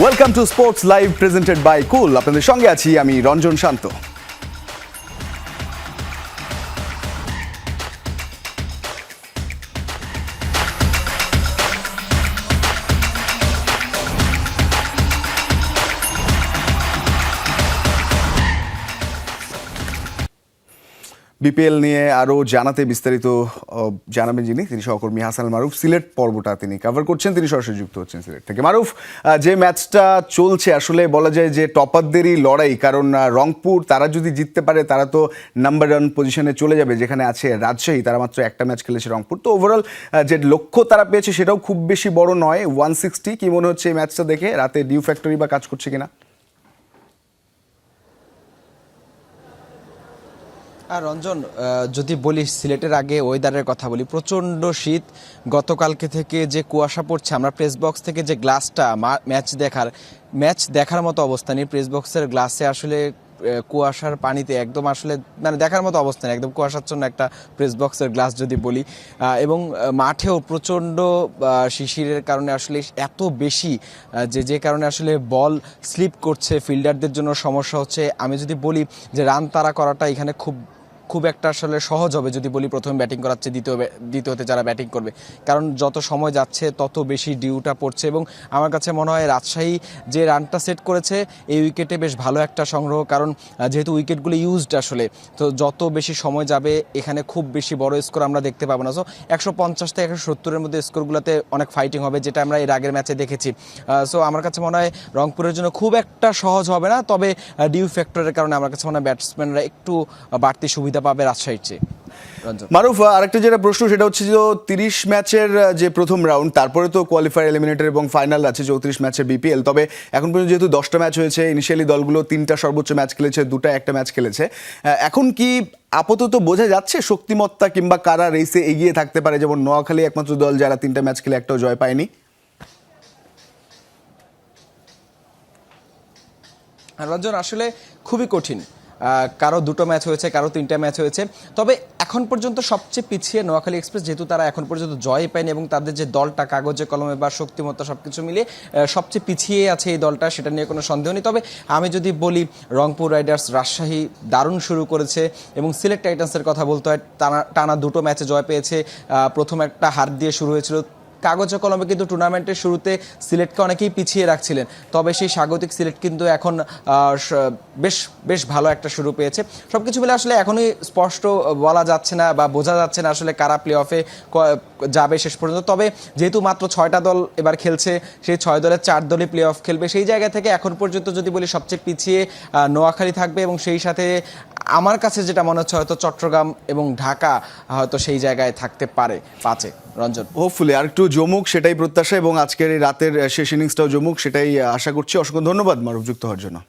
Welcome to sports live presented by cool. আপনাদের সঙ্গে আছি আমি রঞ্জন শান্ত। বিপিএল নিয়ে আরও জানাতে বিস্তারিত জানাবেন যিনি, তিনি সহকর্মী হাসান মারুফ। সিলেট পর্বটা তিনি কভার করছেন, তিনি সরাসরি যুক্ত হচ্ছেন সিলেট থেকে। মারুফ, যে ম্যাচটা চলছে আসলে বলা যায় যে টপারদেরই লড়াই, কারণ রংপুর তারা যদি জিততে পারে তারা তো নাম্বার 1 পজিশনে চলে যাবে, যেখানে আছে রাজশাহী। তারা মাত্র একটা ম্যাচ খেলেছে রংপুর, তো ওভারঅল যে লক্ষ্য তারা পেয়েছে সেটাও খুব বেশি বড় নয়, 160। কি মনে হচ্ছে এই ম্যাচটা দেখে, রাতে ডিউ ফ্যাক্টরি বা কাজ করছে কিনা? আর রঞ্জন, যদি বলি সিলেটের আগে ওয়েদারের কথা বলি, প্রচণ্ড শীত। গতকালকে থেকে যে কুয়াশা পড়ছে, আমরা প্রেস বক্স থেকে যে গ্লাসটা ম্যাচ দেখার মতো অবস্থা নেই। প্রেস বক্সের গ্লাসে আসলে কুয়াশার পানিতে একদম আসলে মানে দেখার মতো অবস্থা নেই, একদম কুয়াশাচ্ছন্ন একটা প্রেস বক্সের গ্লাস যদি বলি। এবং মাঠেও প্রচণ্ড শিশিরের কারণে আসলে এত বেশি যে কারণে আসলে বল স্লিপ করছে, ফিল্ডারদের জন্য সমস্যা হচ্ছে। আমি যদি বলি যে রান তাড়া করাটা এখানে খুব একটা আসলে সহজ হবে যদি বলি প্রথমে ব্যাটিং করাচ্ছে দ্বিতীয়তে যারা ব্যাটিং করবে, কারণ যত সময় যাচ্ছে তত বেশি ডিউটা পড়ছে। এবং আমার কাছে মনে হয় রাজশাহী যে রানটা সেট করেছে এই উইকেটে বেশ ভালো একটা সংগ্রহ, কারণ যেহেতু উইকেটগুলো ইউজড আসলে, তো যত বেশি সময় যাবে এখানে খুব বেশি বড় স্কোর আমরা দেখতে পাবো না। সো 150 থেকে 170-এর মধ্যে স্কোরগুলোতে অনেক ফাইটিং হবে, যেটা আমরা এর আগের ম্যাচে দেখেছি। সো আমার কাছে মনে হয় রংপুরের জন্য খুব একটা সহজ হবে না, তবে ডিউ ফ্যাক্টরের কারণে আমার কাছে মনে হয় ব্যাটসম্যানরা একটু বাড়তি সুবিধা পাবে রাজশাহীর চেয়ে। মারুফ, আরেকটা যেটা প্রশ্ন সেটা হচ্ছে যে 30 ম্যাচের যে প্রথম রাউন্ড, তারপরে তো কোয়ালিফায়ার, এলিমিনেটর এবং ফাইনাল আছে 34 ম্যাচের বিপিএল। তবে এখন পর্যন্ত যেহেতু 10টা ম্যাচ হয়েছে, ইনিশিয়ালি দলগুলো 3টা সর্বোচ্চ ম্যাচ খেলেছে, 2টা একটা ম্যাচ খেলেছে। এখন কি আপাতত বোঝা যাচ্ছে শক্তিমত্তা কিংবা কারা রেসে এগিয়ে থাকতে পারে? যেমন নোয়াখালী একমাত্র দল যারা 3টা ম্যাচ খেলে একটাও জয় পায়নি। রঞ্জন, আসলে খুবই কঠিন। কারো 2টো ম্যাচ হয়েছে, কারো 3টা ম্যাচ হয়েছে। তবে এখন পর্যন্ত সবচেয়ে পিছিয়ে নোয়াখালী এক্সপ্রেস, যেহেতু তারা এখন পর্যন্ত জয় পায়নি এবং তাদের যে দলটা কাগজে কলমে বা শক্তিমত্তা সব কিছু মিলিয়ে সবচেয়ে পিছিয়ে আছে এই দলটা, সেটা নিয়ে কোনো সন্দেহ নেই। তবে আমি যদি বলি রংপুর রাইডার্স, রাজশাহী দারুণ শুরু করেছে, এবং সিলেট টাইটান্সের কথা বলতে হয়, টানা 2টো ম্যাচে জয় পেয়েছে। প্রথম একটা হার দিয়ে শুরু হয়েছিল কাগজে কলমে, কিন্তু টুর্নামেন্টের শুরুতে সিলেটকে অনেকেই পিছিয়ে রাখছিলেন। তবে সেই স্বাগতিক সিলেট কিন্তু এখন বেশ ভালো একটা শুরু পেয়েছে। সব কিছু মিলে আসলে এখনই স্পষ্ট বলা যাচ্ছে না বা বোঝা যাচ্ছে না আসলে কারা প্লে অফে যাবে শেষ পর্যন্ত। তবে যেহেতু মাত্র 6টা দল এবার খেলছে, সেই 6 দলের 4 দলই প্লে অফ খেলবে। সেই জায়গা থেকে এখন পর্যন্ত যদি বলি সবচেয়ে পিছিয়ে নোয়াখালী থাকবে, এবং সেই সাথে আমার কাছে যেটা মনে হচ্ছে হয়তো চট্টগ্রাম এবং ঢাকা হয়তো সেই জায়গায় থাকতে পারে 5-এ। রঞ্জন, হোপফুলি আর একটু জমুক, সেটাই প্রত্যাশা, এবং আজকের এই রাতের শেষ ইনিংসটাও জমুক, সেটাই আশা করছি। অসংখ্য ধন্যবাদ মারুফ যুক্ত হওয়ার জন্য।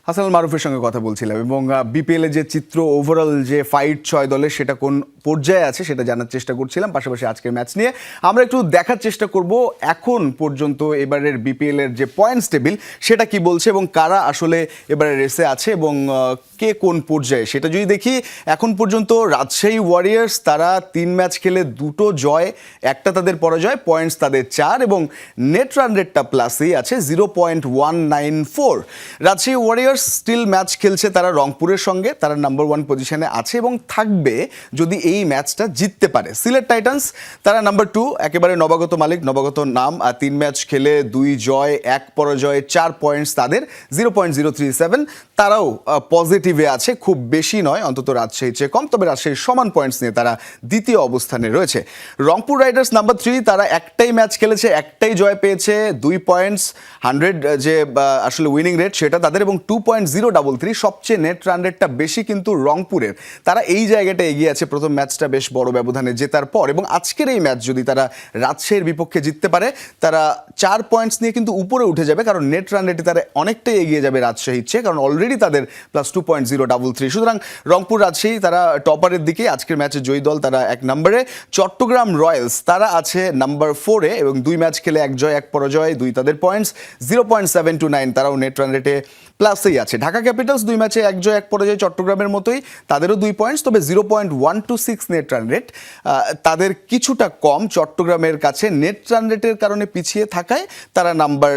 হাসান মারুফের সঙ্গে কথা বলছিলাম, এবং বিপিএল এর যে চিত্র, ওভারঅল যে ফাইট 6 দলের, সেটা কোন পর্যায়ে আছে সেটা জানার চেষ্টা করছিলাম। পাশাপাশি আজকের ম্যাচ নিয়ে আমরা একটু দেখার চেষ্টা করব এখন পর্যন্ত এবারের বিপিএল এর যে পয়েন্টস টেবিল সেটা কি বলছে, এবং কারা আসলে এবারে রেসে আছে, এবং কে কোন পর্যায়ে সেটা যদি দেখি। এখন পর্যন্ত রাজশাহী ওয়ারিয়ার্স তারা 3 ম্যাচ খেলে 2টো জয়, একটা তাদের পরাজয়, পয়েন্টস তাদের 4, এবং নেট রান রেটটা প্লাসেই আছে 0.194। রাজশাহী ওয়ারিয়ার্স স্টিল ম্যাচ খেলছে তারা রংপুরের সঙ্গে, তারা নাম্বার 1 পজিশনে আছে এবং থাকবে যদি এই ম্যাচটা জিততে পারে। সিলেট টাইটান্স তারা নাম্বার 2, একেবারে নবাগত মালিক, নবাগত নাম, আর 3 ম্যাচ খেলে 2 জয় 1 পরাজয়, 4 পয়েন্টস তাদের, 0.037। তারাও পজিটিভে আছে, খুব বেশি নয়, অন্তত রাজশাহীর চেয়ে কম। তবে রাজশাহীর সমান পয়েন্টস নিয়ে তারা দ্বিতীয় অবস্থানে রয়েছে। রংপুর রাইডার্স নাম্বার 3, তারা একটাই ম্যাচ খেলেছে, একটাই জয় পেয়েছে, 2 পয়েন্টস, 100 যে আসলে উইনিং রেট সেটা তাদের, এবং 2.033। সবচেয়ে নেট রান রেটটা বেশি কিন্তু রংপুরের। তারা এই জায়গাটা এগিয়ে আছে, প্রথম ম্যাচটা বেশ বড় ব্যবধানে জেতার পর, এবং আজকের এই ম্যাচ যদি তারা রাজশাহীর বিপক্ষে জিততে পারে, তারা 4 পয়েন্টস নিয়ে কিন্তু উপরে উঠে যাবে, কারণ নেট রান রেটে তারা অনেকটাই এগিয়ে যাবে রাজশাহীর চেয়ে, কারণ অলরেডি তাদের +2.033। সুতরাং রংপুর রাজশাহী তারা টপারের দিকে। আজকের ম্যাচে জয়ী দল, তারা 1 নম্বরে। চট্টগ্রাম রয়্যালস তারা আছে নাম্বার 4-এ, এবং 2 ম্যাচ খেলে 1 জয় 1 পরাজয়, 2 তাদের পয়েন্টস, 0.729। তারাও নেট রান রেটে প্লাসেই আছে। ঢাকা ক্যাপিটালস 2 ম্যাচে 1 জয় 1 পরাজয়, চট্টগ্রামের মতোই, তাদেরও 2 পয়েন্টস, তবে 0.126 নেট রান রেট, তাদের কিছুটা কম চট্টগ্রামের কাছে। নেট রান রেটের কারণে পিছিয়ে থাকায় তারা নাম্বার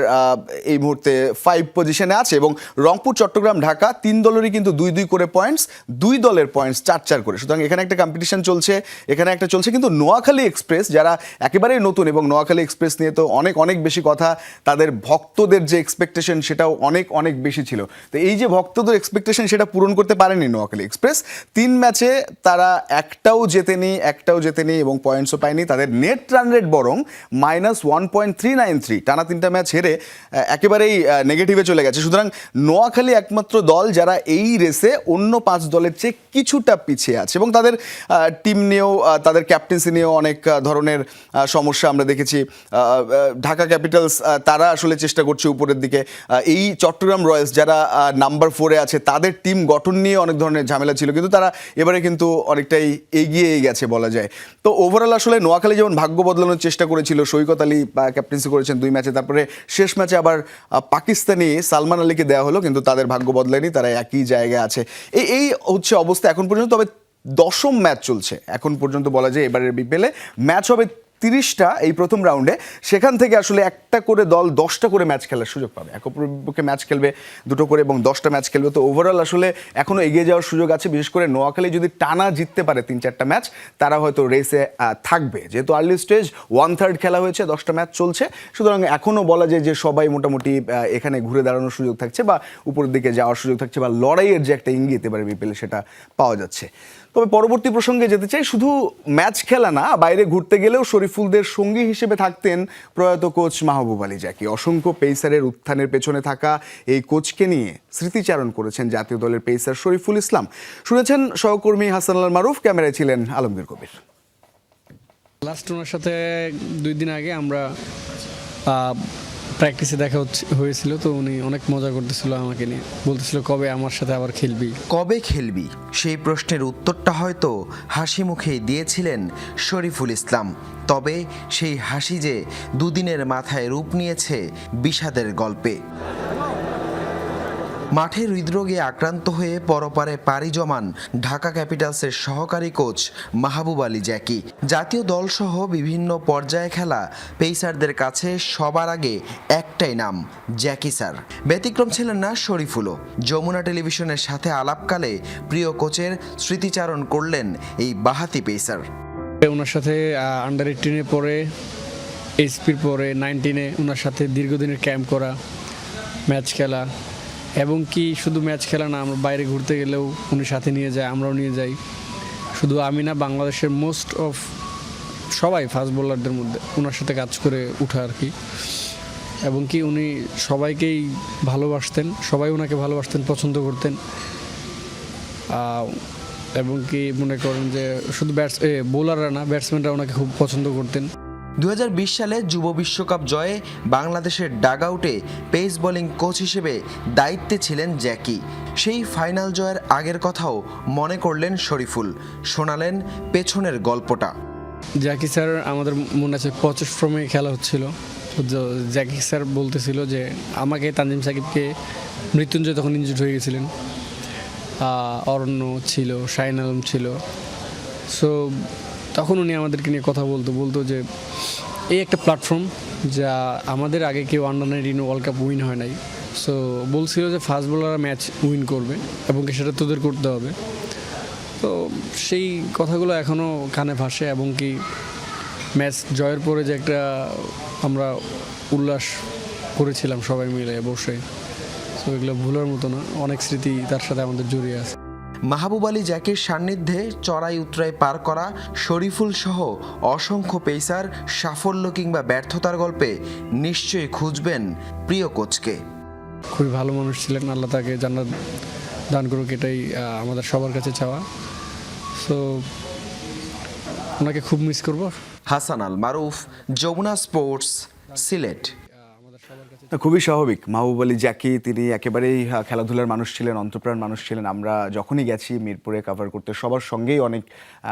এই মুহূর্তে 5 পজিশনে আছে। এবং রংপুর, চট্টগ্রাম, ঢাকা 3 দলেরই কিন্তু 2-2 করে পয়েন্টস, 2 দলের পয়েন্টস 4-4 করে। সুতরাং এখানে একটা কম্পিটিশন চলছে, এখানে একটা চলছে। কিন্তু নোয়াখালী এক্সপ্রেস যারা একেবারেই নতুন, এবং নোয়াখালী এক্সপ্রেস নিয়ে তো অনেক অনেক বেশি কথা, তাদের ভক্তদের যে এক্সপেকটেশন সেটাও অনেক অনেক বেশি ছিল। তো এই যে ভক্তদের এক্সপেকটেশন সেটা পূরণ করতে পারেনি নোয়াখালী এক্সপ্রেস। 3 ম্যাচে তারা একটাও জেতেনি এবং পয়েন্টসও পায়নি। তাদের নেট রান রেট বরং -1.393, টানা 3টা ম্যাচ হেরে একেবারেই নেগেটিভে চলে গেছে। সুতরাং নোয়াখালী একমাত্র দল যারা এই রেসে অন্য 5 দলের চেয়ে কিছুটা পিছিয়ে আছে, এবং তাদের টিম নিয়েও, তাদের ক্যাপ্টেন্সি নিয়েও অনেক ধরনের সমস্যা আমরা দেখেছি। ঢাকা ক্যাপিটালস তারা আসলে চেষ্টা করছে উপরের দিকে। এই চট্টগ্রাম রয়্যালস যারা নাম্বার 4-এ আছে, তাদের টিম গঠন নিয়ে অনেক ধরনের ঝামেলা ছিল, কিন্তু তারা এবারে কিন্তু অনেকটাই এগিয়ে গেছে বলা যায়। তো ওভারঅল আসলে নোয়াখালী যেমন ভাগ্য বদলানোর চেষ্টা করেছিল, সৈকত আলী ক্যাপ্টেন্সি করেছেন 2 ম্যাচে, তারপরে শেষ ম্যাচে আবার পাকিস্তানি সালমান আলীকে দেওয়া হলো, কিন্তু তাদের ভাগ্য বদলায়নি, তারা একই জায়গায় আছে। এই হচ্ছে অবস্থা এখন পর্যন্ত। তবে 10ম ম্যাচ চলছে এখন পর্যন্ত, বলা যায় এবারের বিপিএলে ম্যাচ হবে 30টা এই প্রথম রাউন্ডে। সেখান থেকে আসলে একটা করে দল 10টা করে ম্যাচ খেলার সুযোগ পাবে, এক অপরের বিপক্ষে ম্যাচ খেলবে 2টো করে, এবং 10টা ম্যাচ খেলবে। তো ওভারঅল আসলে এখনও এগিয়ে যাওয়ার সুযোগ আছে। বিশেষ করে নোয়াখালী যদি টানা জিততে পারে 3-4টা ম্যাচ, তারা হয়তো রেসে থাকবে। যেহেতু আর্লি স্টেজ 1/3 খেলা হয়েছে, 10টা ম্যাচ চলছে, সুতরাং এখনও বলা যায় যে সবাই মোটামুটি এখানে ঘুরে দাঁড়ানোর সুযোগ থাকছে, বা উপরের দিকে যাওয়ার সুযোগ থাকছে, বা লড়াইয়ের যে একটা ইঙ্গিত এবারে বিপিএলে সেটা পাওয়া যাচ্ছে। তবে পরবর্তী প্রসঙ্গে যেতে চাই, শুধু ম্যাচ খেলা না, বাইরে ঘুরতে গেলেও শরীফুলদের সঙ্গী হিসেবে থাকতেন প্রয়াত কোচ মাহবুব আলী জাকি। অসংখ্য পেসারের উত্থানের পেছনে থাকা এই কোচকে নিয়ে স্মৃতিচারণ করেছেন জাতীয় দলের পেসার শরীফুল ইসলাম। শুনেছেন সহকর্মী হাসান আল মারুফ, ক্যামেরায় ছিলেন আলমগীর কবির। লাস্ট ওনার সাথে 2 দিন আগে আমরা প্র্যাকটিসে দেখা হয়েছিল, তো উনি অনেক মজা করতেছিল আমাকে নিয়ে, বলতেছিল কবে আমার সাথে আবার খেলবি। কবে খেলবি সেই প্রশ্নের উত্তরটা হয়তো হাসি মুখেই দিয়েছিলেন শরীফুল ইসলাম। তবে সেই হাসি যে দুদিনের মাথায় রূপ নিয়েছে বিষাদের গল্পে। মাঠে হৃদরোগে আক্রান্ত হয়ে পরপারে পাড়ি জমান ঢাকা ক্যাপিটালসের সহকারী কোচ মাহবুব আলী জ্যাকি। জাতীয় দলসহ বিভিন্ন পর্যায়ে খেলা পেসারদের কাছে সবার আগে একটাই নাম, জ্যাকি স্যার। ব্যতিক্রম ছিলেন না শরীফুলও। যমুনা টেলিভিশনের সাথে আলাপকালে প্রিয় কোচের স্মৃতিচারণ করলেন এই বাহাতি পেসার। ওনার সাথে আন্ডার 18-এ পরে, এসপির পরে 19-এ ওনার সাথে দীর্ঘদিনের ক্যাম্প করা, ম্যাচ খেলা, এবং কি শুধু ম্যাচ খেলা না, আমরা বাইরে ঘুরতে গেলেও উনি সাথে নিয়ে যায়, আমরাও নিয়ে যাই। শুধু আমি না, বাংলাদেশের মোস্ট অফ সবাই ফাস্ট বোলারদের মধ্যে ওনার সাথে কাজ করে উঠা আর কি। এবং কি উনি সবাইকেই ভালোবাসতেন, সবাই ওনাকে ভালোবাসতেন, পছন্দ করতেন। এবং কি মনে করেন যে শুধু বোলাররা না, ব্যাটসম্যানরা ওনাকে খুব পছন্দ করতেন। 2020 সালে যুব বিশ্বকাপ জয়ে বাংলাদেশের ডাগআউটে পেস বোলিং কোচ হিসেবে দায়িত্বে ছিলেন জ্যাকি। সেই ফাইনাল জয়ের আগের কথাও মনে করলেন শরীফুল, শোনালেন পেছনের গল্পটা। জ্যাকি স্যার, আমাদের মনে আছে 25 ফ্রমে খেলা হচ্ছিল, জ্যাকি স্যার বলতেছিল যে আমাকে, তানজিম সাকিবকে, মৃত্যুঞ্জয় তখন ইনজুর্ড হয়ে গেছিলেন, অরণ্য ছিল, শাহিন আলম ছিল। সো তখন উনি আমাদেরকে নিয়ে কথা বলতো যে এই একটা প্ল্যাটফর্ম যা আমাদের আগে কেউ আন্ডার-19 ওয়ার্ল্ড কাপ উইন হয় নাই। সো বলছিল যে ফাস্ট বোলাররা ম্যাচ উইন করবে এবং সেটা তোদের করতে হবে। তো সেই কথাগুলো এখনও কানে ভাসে, এবং কি ম্যাচ জয়ের পরে যে একটা আমরা উল্লাস করেছিলাম সবাই মিলে বসে, তো এগুলো ভুলার মতো না, অনেক স্মৃতি তার সাথে আমাদের জড়িয়ে আছে। মাহবুব আলী জ্যাকির সান্নিধ্যে চড়াই উতরাই পার করা শরীফুল সহ অসংখ্য পেসার সাফল্য কিংবা ব্যর্থতার গল্পে নিশ্চয়ই খুঁজবেন প্রিয় কোচকে। খুবই ভালো মানুষ ছিলেন, আল্লাহ তাকে জান্নাত দান করুক, এটাই আমাদের সবার কাছে চাওয়া। সো ওনাকে খুব মিস করব। হাসান আল মারুফ, যমুনা স্পোর্টস, সিলেট। খুবই স্বাভাবিক। মাহবুব আলী জ্যাকি তিনি একেবারেই খেলাধুলার মানুষ ছিলেন, অন্তঃপ্রাণ মানুষ ছিলেন। আমরা যখনই গেছি মিরপুরে কভার করতে সবার সঙ্গেই অনেক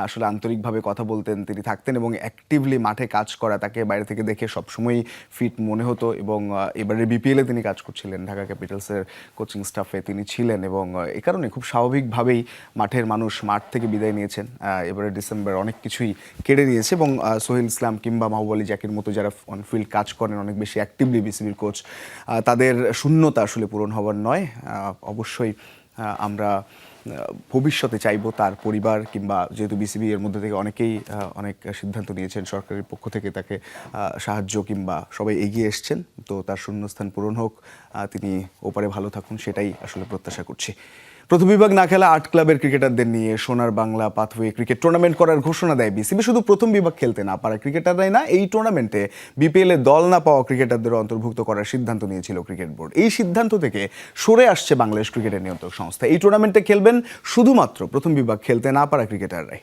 আসলে আন্তরিকভাবে কথা বলতেন, তিনি থাকতেন এবং অ্যাক্টিভলি মাঠে কাজ করা তাকে বাইরে থেকে দেখে সবসময়ই ফিট মনে হতো। এবং এবারে বিপিএলে তিনি কাজ করছিলেন, ঢাকা ক্যাপিটালসের কোচিং স্টাফে তিনি ছিলেন এবং এই কারণে খুব স্বাভাবিকভাবেই মাঠের মানুষ মাঠ থেকে বিদায় নিয়েছেন। এবারে ডিসেম্বর অনেক কিছুই কেড়ে নিয়েছে এবং সোহেল ইসলাম কিংবা মাহবুব আলী জ্যাকির মতো যারা অনফিল্ড কাজ করেন অনেক বেশি অ্যাক্টিভলি বিসিবির কোচ, তাদের শূন্যতা আসলে পূরণ হওয়ার নয়। অবশ্যই আমরা ভবিষ্যতে চাইবো তার পরিবার কিংবা যেহেতু বিসিবি এর মধ্যে থেকে অনেকেই অনেক সিদ্ধান্ত নিয়েছেন, সরকারের পক্ষ থেকে তাকে সাহায্য কিংবা সবাই এগিয়ে এসছেন, তো তার শূন্যস্থান পূরণ হোক, তিনি ওপারে ভালো থাকুন, সেটাই আসলে প্রত্যাশা করছি। প্রথম বিভাগ না খেলা 8 ক্লাবের ক্রিকেটারদের নিয়ে সোনার বাংলা পাথওয়ে ক্রিকেট টুর্নামেন্ট করার ঘোষণা দেয় বিসিবি। শুধু প্রথম বিভাগ খেলতে না পারা ক্রিকেটাররাই না, এই টুর্নামেন্টে বিপিএলে দল না পাওয়া ক্রিকেটারদেরও অন্তর্ভুক্ত করার সিদ্ধান্ত নিয়েছিল ক্রিকেট বোর্ড। এই সিদ্ধান্ত থেকে সরে আসছে বাংলাদেশ ক্রিকেটের নিয়ন্ত্রক সংস্থা। এই টুর্নামেন্টে খেলবেন শুধুমাত্র প্রথম বিভাগ খেলতে না পারা ক্রিকেটাররাই।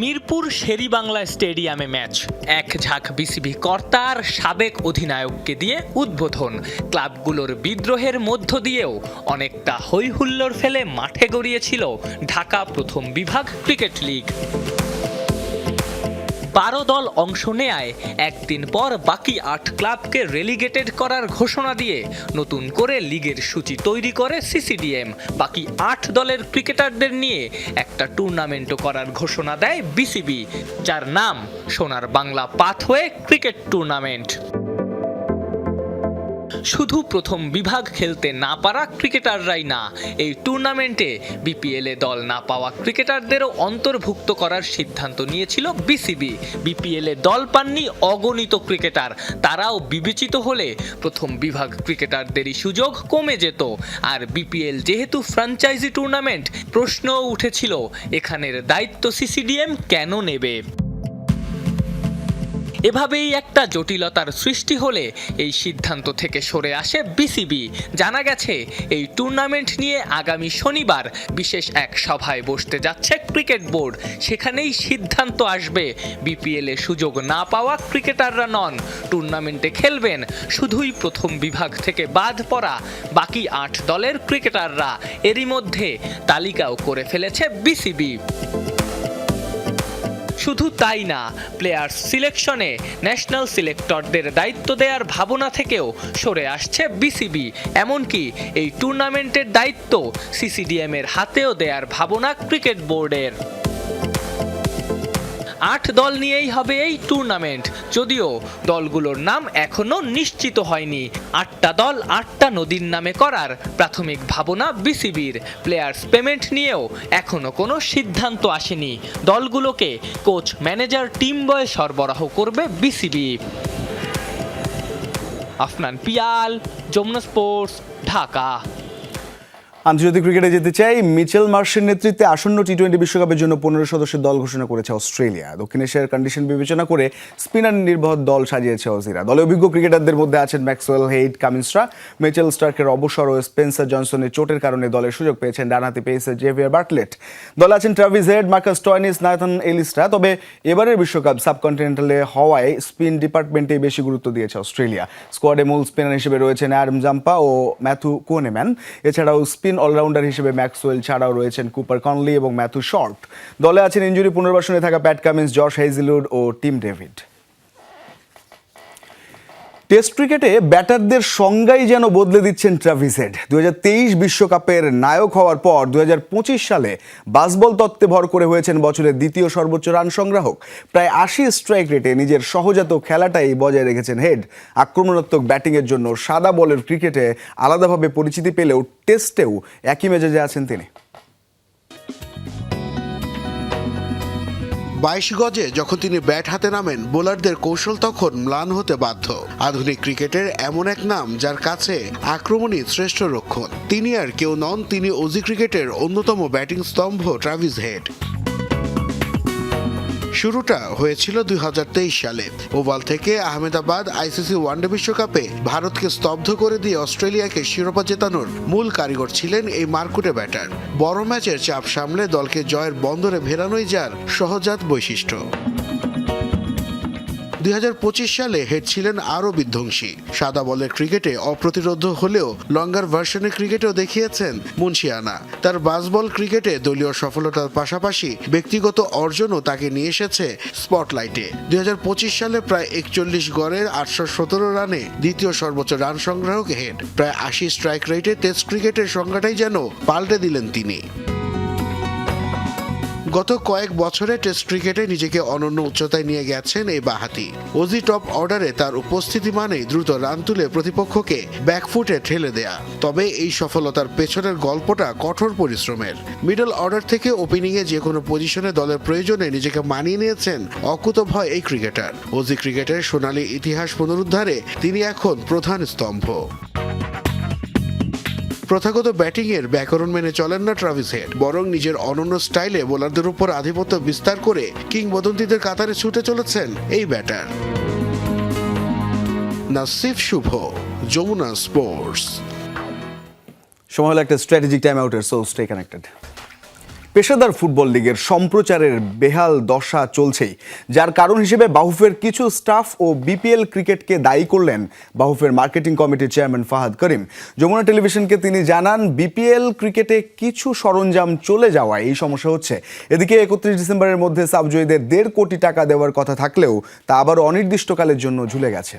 মিরপুর শেরিবাংলা স্টেডিয়ামে ম্যাচ, এক ঝাঁক বিসিবি কর্তার সাবেক অধিনায়ককে দিয়ে উদ্বোধন। ক্লাবগুলোর বিদ্রোহের মধ্য দিয়েও অনেকটা হইহুল্লোড় ফেলে মাঠে গড়িয়েছিল ঢাকা প্রথম বিভাগ ক্রিকেট লিগ। 12 দল অংশ নেয় একদিন পর বাকি 8 ক্লাবকে রেলিগেটেড করার ঘোষণা দিয়ে নতুন করে লিগের সূচি তৈরি করে সিসিডিএম। বাকি 8 দলের ক্রিকেটারদের নিয়ে একটা টুর্নামেন্টও করার ঘোষণা দেয় বিসিবি, যার নাম সোনার বাংলা পাথওয়ে ক্রিকেট টুর্নামেন্ট। শুধু প্রথম বিভাগ খেলতে না পারা ক্রিকেটাররাই না, এই টুর্নামেন্টে বিপিএলে দল না পাওয়া ক্রিকেটারদেরও অন্তর্ভুক্ত করার সিদ্ধান্ত নিয়েছিল বিসিবি। বিপিএলে দল পাননি অগণিত ক্রিকেটার, তারাও বিবেচিত হলে প্রথম বিভাগ ক্রিকেটারদেরই সুযোগ কমে যেত। আর বিপিএল যেহেতু ফ্র্যাঞ্চাইজি টুর্নামেন্ট, প্রশ্নও উঠেছিল এখানের দায়িত্ব সিসিডিএম কেন নেবে। এভাবেই একটা জটিলতার সৃষ্টি হলে এই সিদ্ধান্ত থেকে সরে আসে বিসিবি। জানা গেছে এই টুর্নামেন্ট নিয়ে আগামী শনিবার বিশেষ এক সভায় বসতে যাচ্ছে ক্রিকেট বোর্ড। সেখানেই সিদ্ধান্ত আসবে বিপিএলে সুযোগ না পাওয়া ক্রিকেটাররা নন, টুর্নামেন্টে খেলবেন শুধুই প্রথম বিভাগ থেকে বাদ পড়া বাকি 8 দলের ক্রিকেটাররা। এরই মধ্যে তালিকাও করে ফেলেছে বিসিবি। শুধু তাই না, প্লেয়ার্স সিলেকশনে ন্যাশনাল সিলেক্টরদের দায়িত্ব দেওয়ার ভাবনা থেকেও সরে আসছে বিসিবি। এমনকি এই টুর্নামেন্টের দায়িত্ব সিসিডিএম-এর হাতেও দেওয়ার ভাবনা ক্রিকেট বোর্ডের। 8 দল নিয়েই হবে এই টুর্নামেন্ট, যদিও দলগুলোর নাম এখনো নিশ্চিত হয়নি। 8টা দল 8টা নদীর নামে করার প্রাথমিক ভাবনা বিসিবির। প্লেয়ার্স পেমেন্ট নিয়েও এখনো কোনো সিদ্ধান্ত আসেনি। দলগুলোকে কোচ, ম্যানেজার, টিম বয় সরবরাহ করবে বিসিবি। আফনান পিয়াল, যমুনা স্পোর্টস, ঢাকা। আন্তর্জাতিক ক্রিকেটে যেতে চাই। মিচেল মার্শের নেতৃত্বে আসন্ন টি-20 বিশ্বকাপের জন্য 15 সদস্যের দল ঘোষণা করেছে অস্ট্রেলিয়া। দক্ষিণ এশিয়ার কন্ডিশন বিবেচনা করে স্পিনার নির্ভর দল সাজিয়েছে অজিরা। দলে অভিজ্ঞ ক্রিকেটারদের মধ্যে আছেন ম্যাক্সওয়েল, হেইড, কামিন্সরা। মিচেল স্টার্কের অবসর ও স্পেন্সার জনসনের চোটের কারণে দলের সুযোগ পেয়েছেন ডানহাতি পেসার জেভিয়ার বার্টলেট। দলে আছেন Travis Head, Marcus Stoinis, Nathan এলিস্ট্রা। তবে এবারের বিশ্বকাপ সাবকন্টিনেন্টালে হওয়ায় স্পিন ডিপার্টমেন্টেই বেশি গুরুত্ব দিয়েছে অস্ট্রেলিয়া। স্কোয়াডে মূল স্পিনার হিসেবে রয়েছেন অ্যাডাম জাম্পা ও ম্যাথু কোনেম্যান। এছাড়াও স্পিন অলরাউন্ডার হিসেবে ম্যাক্সওয়েল ছাড়াও রয়েছেন কুপার কনলি এবং ম্যাথু শর্ট। দলে আছেন ইনজুরি পুনর্বাসনে থাকা প্যাট কামিন্স, জশ হেজিলউড ও টিম ডেভিড। টেস্ট ক্রিকেটে ব্যাটারদের সংজ্ঞাই যেন বদলে দিচ্ছেন ট্রাভিস হেড। 2023 বিশ্বকাপের নায়ক হওয়ার পর 2025 সালে বাসবল তত্ত্বে ভর করে হয়েছেন বছরের দ্বিতীয় সর্বোচ্চ রান সংগ্রাহক। প্রায় 80 স্ট্রাইক রেটে নিজের সহজাত খেলাটাই বজায় রেখেছেন হেড। আক্রমণাত্মক ব্যাটিংয়ের জন্য সাদা বলের ক্রিকেটে আলাদাভাবে পরিচিতি পেলেও টেস্টেও একই মেজাজে আছেন তিনি। 22 গজে যখন তিনি ব্যাট হাতে নামেন, বোলারদের কৌশল তখন ম্লান হতে বাধ্য। আধুনিক ক্রিকেটের এমন এক নাম যার কাছে আক্রমণই শ্রেষ্ঠ রক্ষণ। তিনি আর কেউ নন, তিনি অজি ক্রিকেটের অন্যতম ব্যাটিং স্তম্ভ ট্রাভিস হেড। শুরুটা হয়েছিল 2023 সালে। ওভাল থেকে আহমেদাবাদ আইসিসি ওয়ানডে বিশ্বকাপে ভারতকে স্তব্ধ করে দিয়ে অস্ট্রেলিয়াকে শিরোপা জেতানোর মূল কারিগর ছিলেন এই মারকুটে ব্যাটার। বড় ম্যাচের চাপ সামলে দলকে জয়ের বন্দরে ভেড়ানোই যার সহজাত বৈশিষ্ট্য। 2025 সালে হেড ছিলেন আরও বিধ্বংসী। সাদা বলের ক্রিকেটে অপ্রতিরোধ্য হলেও লঙ্গার ভার্সনের ক্রিকেটেও দেখিয়েছেন মুন্সিয়ানা। তার বাসবল ক্রিকেটে দলীয় সফলতার পাশাপাশি ব্যক্তিগত অর্জনও তাকে নিয়ে এসেছে স্পটলাইটে। 2025 সালে প্রায় 41 গড়ে 817 রানে দ্বিতীয় সর্বোচ্চ রান সংগ্রাহক হেড। প্রায় 80 স্ট্রাইক রেটে টেস্ট ক্রিকেটের সংজ্ঞাটাই যেন পাল্টে দিলেন তিনি। গত কয়েক বছরে টেস্ট ক্রিকেটে নিজেকে অনন্য উচ্চতায় নিয়ে গেছেন এই বাঁহাতি। অজি টপ অর্ডারে তার উপস্থিতি মানেই দ্রুত রান তুলে প্রতিপক্ষকে ব্যাকফুটে ঠেলে দেয়া। তবে এই সফলতার পেছনের গল্পটা কঠোর পরিশ্রমের। মিডল অর্ডার থেকে ওপেনিংয়ে যে কোনো পজিশনে দলের প্রয়োজনে নিজেকে মানিয়ে নিয়েছেন অকুতোভয় এই ক্রিকেটার। অজি ক্রিকেটের সোনালী ইতিহাস পুনরুদ্ধারে তিনি এখন প্রধান স্তম্ভ। প্রথাগত ব্যাটিংয়ের ব্যাকরণ মেনে চলেন না ট্রাভিস হেড, বরং নিজের অনন্য স্টাইলে বোলারদের উপর আধিপত্য বিস্তার করে কিংবদন্তিদের কাতারে ছুটে চলেছেন এই ব্যাটার। নাসিফ শুভ, যমুনা স্পোর্টস। সময় হলো একটা স্ট্র্যাটেজিক টাইম আউটের, সো স্টে কানেক্টেড। পেশাদার ফুটবল লিগের সম্প্রচারের বেহাল দশা চলছেই, যার কারণ হিসেবে বাহুফের কিছু স্টাফ ও বিপিএল ক্রিকেটকে দায়ী করলেন বাহুফের মার্কেটিং কমিটির চেয়ারম্যান ফাহাদ করিম। যমুনা টেলিভিশনকে তিনি জানান, বিপিএল ক্রিকেটে কিছু সরঞ্জাম চলে যাওয়ায় এই সমস্যা হচ্ছে। এদিকে 31 ডিসেম্বরের মধ্যে সাবজয়ীদের 1.5 কোটি টাকা দেওয়ার কথা থাকলেও তা আবার অনির্দিষ্টকালের জন্য ঝুলে গেছে।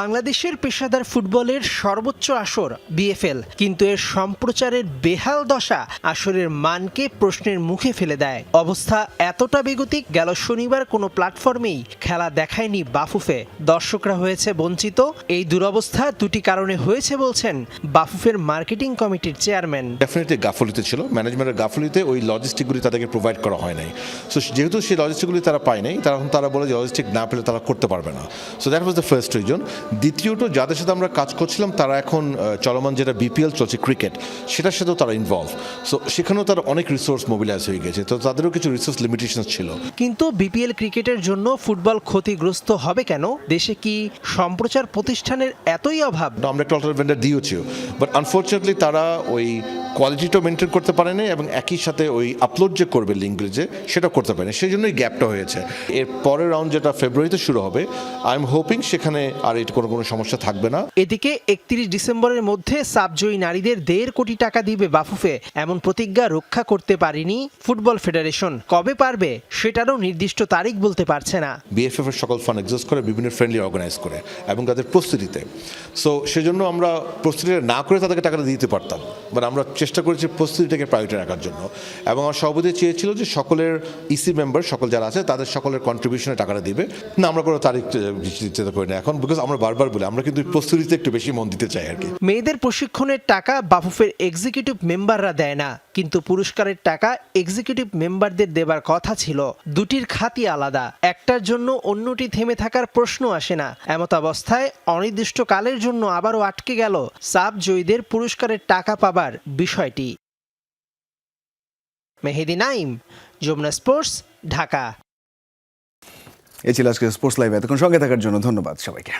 বাংলাদেশের পেশাদার ফুটবলের সর্বোচ্চ আসর বিএফএল, কিন্তু এর সম্প্রচারের বেহাল দশা আসরের মানকে প্রশ্নের মুখে ফেলে দেয়। অবস্থা এতটা বেগতিক, গেল শনিবার কোনো প্ল্যাটফর্মেই খেলা দেখায়নি বাফুফে। দর্শকরা হয়েছে বঞ্চিত। এই দুরবস্থা দুটি কারণে হয়েছে বলছেন বাফুফের মার্কেটিং কমিটির চেয়ারম্যান। ডেফিনেটলি গাফলিতে ছিল, ম্যানেজমেন্টের গাফলিতে ওই লজিস্টিকগুলি তাদেরকে প্রোভাইড করা হয় নাই। সো যেহেতু সেই লজিস্টিকগুলি তারা পায় নাই, তখন তারা বলে যে লজিস্টিক না পেলে তারা করতে পারবে না। So that was the first reason. দ্বিতীয়ত, যাদের সাথে আমরা কাজ করছিলাম তারা এখন চলমান যেটা বিপিএল চলছে ক্রিকেট, সেটার সাথেও তারা ইনভলভ। সো সেখানেও তারা অনেক রিসোর্স মোবিলাইজ হয়ে গেছে, তো তাদেরও কিছু রিসোর্স লিমিটেশন ছিল। কিন্তু বিপিএল ক্রিকেটের জন্য ফুটবল ক্ষতিগ্রস্ত হবে কেন? দেশে কি সম্প্রচার প্রতিষ্ঠানের এতই অভাব? আমরা একটা অল্টারনেটিভ ভেন্ডর দিয়েছিও, বাট আনফর্চুনেটলি তারা ওই কোয়ালিটিটাও মেনটেন করতে পারে না এবং একই সাথে ওই আপলোড যে করবে লিঙ্কগুলি যে সেটা করতে পারে না, সেই জন্যই গ্যাপটা হয়েছে। এর পরের রাউন্ড যেটা ফেব্রুয়ারিতে শুরু হবে, আই এম হোপিং সেখানে আর এটা কোনো সমস্যা থাকবে না। এদিকে 31 ডিসেম্বরের মধ্যে সাবজয়ী নারীদের 1.5 কোটি টাকা দিবে বাফুফে, এমন প্রতিজ্ঞা রক্ষা করতে পারেনি ফুটবল ফেডারেশন। কবে পারবে সেটারও নির্দিষ্ট তারিখ বলতে পারছে না। বিএফএফ এর সকল ফান্ড এক্সস্ট করে বিভিন্ন ফ্রেন্ডলি অর্গানাইজ করে এবং তাদের প্রস্তুতিতে। সো সেজন্য আমরা প্রস্তুতিটা না করে তাদেরকে টাকাটা দিতে পারতাম, বাট আমরা চেষ্টা করেছি প্রস্তুতিটাকে প্রায়োরিটি রাখার জন্য। এবং আমার সভাপতি চেয়েছিল যে সকলের ইসি মেম্বার সকল যারা আছে তাদের সকলের কন্ট্রিবিউশনে টাকাটা দিবে না। আমরা কোনো তারিখ চিন্তা করি না এখন, বিকজ আমরা বারবার বলি আমরা কিন্তু প্রস্তুতিতে একটু বেশি মন দিতে চাই আর কি। মেয়েদের প্রশিক্ষণের টাকা বাফুফের এক্সিকিউটিভ মেম্বাররা দেয় না, কিন্তু পুরস্কারের টাকা এক্সিকিউটিভ মেম্বারদের দেবার কথা ছিল। দুটির খাতই আলাদা, একটার জন্য অন্যটি থেমে থাকার প্রশ্ন আসে না। এমত অবস্থায় অনির্দিষ্টকালের জন্য আবারও আটকে গেল সাব জয়ীদের পুরস্কারের টাকা পাবার বিষয়টি। মেহেদি নাইম, যমুনা স্পোর্টস, ঢাকা। এই ছিল আজকে স্পোর্টস লাইভ। এতক্ষণ সঙ্গে থাকার জন্য ধন্যবাদ সবাইকে।